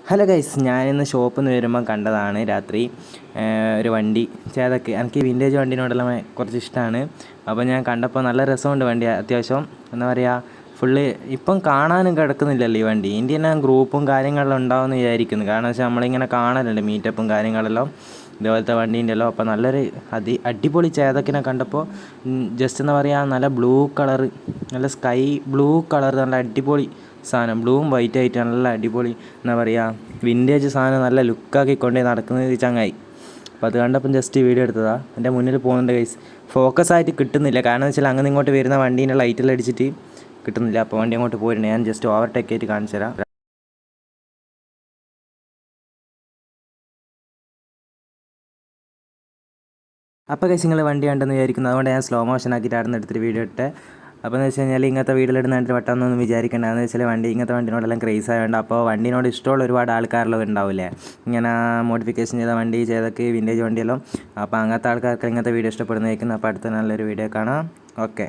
Hello guys, ഞാനിന്ന് ഷോപ്പിൽ നിന്ന് വരുമ്പോൾ കണ്ടതാണ് രാത്രി ഒരു വണ്ടി ചേതക്ക്. എനിക്ക് വിൻറ്റേജ് വണ്ടീനോടെല്ലാം കുറച്ച് ഇഷ്ടമാണ്. അപ്പോൾ ഞാൻ കണ്ടപ്പോൾ നല്ല രസമുണ്ട് വണ്ടി. അത്യാവശ്യം എന്താ പറയുക, ഫുള്ള് ഇപ്പം കാണാനും കിടക്കുന്നില്ലല്ലോ ഈ വണ്ടി. ഇന്ത്യൻ ഗ്രൂപ്പും കാര്യങ്ങളെല്ലാം ഉണ്ടാവുമെന്ന് വിചാരിക്കുന്നു. കാരണം വെച്ചാൽ നമ്മളിങ്ങനെ കാണലുണ്ട് മീറ്റപ്പും കാര്യങ്ങളെല്ലാം ഇതുപോലത്തെ വണ്ടീൻ്റെ എല്ലാം. അപ്പോൾ നല്ലൊരു അടിപൊളി ചേതക്കിനെ കണ്ടപ്പോൾ ജസ്റ്റ് എന്താ പറയുക, നല്ല ബ്ലൂ കളറ്, നല്ല സ്കൈ ബ്ലൂ കളർ, നല്ല അടിപൊളി സാധനം. ബ്ലൂവും വൈറ്റ് ആയിട്ട് നല്ല അടിപൊളി എന്താ പറയുക, വിൻറ്റേജ് സാധനം നല്ല ലുക്കാക്കി നടക്കുന്നത് ചങ്ങായി. അപ്പോൾ അത് കണ്ടപ്പം ജസ്റ്റ് വീഡിയോ എടുത്തതാണ്. എൻ്റെ മുന്നിൽ പോകുന്നുണ്ട് ഗൈസ്. ഫോക്കസ് ആയിട്ട് കിട്ടുന്നില്ല, കാരണം എന്ന് വെച്ചാൽ അങ്ങനെ ഇങ്ങോട്ട് വരുന്ന വണ്ടീൻ്റെ ലൈറ്റെല്ലാം അടിച്ചിട്ട് കിട്ടുന്നില്ല. അപ്പോൾ വണ്ടി അങ്ങോട്ട് പോയിട്ടുണ്ട്. ഞാൻ ജസ്റ്റ് ഓവർടേക്ക് ആയിട്ട് കാണിച്ചു തരാം. അപ്പോൾ ഗൈസ്, നിങ്ങൾ വണ്ടി കണ്ടെന്ന് വിചാരിക്കുന്നു. അതുകൊണ്ട് ഞാൻ സ്ലോ മോഷൻ ആക്കിയിട്ട് അവിടെ നിന്ന് എടുത്തിട്ട് വീഡിയോ ഇട്ട്. അപ്പോൾ എന്ന് വെച്ച് കഴിഞ്ഞാൽ ഇങ്ങനത്തെ വീഡിയോയിലിടുന്നതിൻ്റെ പെട്ടെന്നൊന്നും വിചാരിക്കേണ്ട. എന്ന് വെച്ചാൽ ഇങ്ങനത്തെ വണ്ടിനോടെല്ലാം ക്രേസ് ആയതുകൊണ്ട്. അപ്പോൾ വണ്ടിനോട് ഇഷ്ടമുള്ള ഒരുപാട് ആൾക്കാരെല്ലാം ഉണ്ടാവില്ലേ, ഇങ്ങനെ മോഡിഫിക്കേഷൻ ചെയ്ത വണ്ടി, ചെയ്തൊക്കെ വിൻറ്റേജ് വണ്ടിയെല്ലാം. അപ്പോൾ അങ്ങനത്തെ ആൾക്കാർക്ക് ഇങ്ങനത്തെ വീഡിയോ ഇഷ്ടപ്പെടുന്നതായിരിക്കും. അപ്പോൾ അടുത്ത നല്ലൊരു വീഡിയോ കാണാം. ഓക്കെ.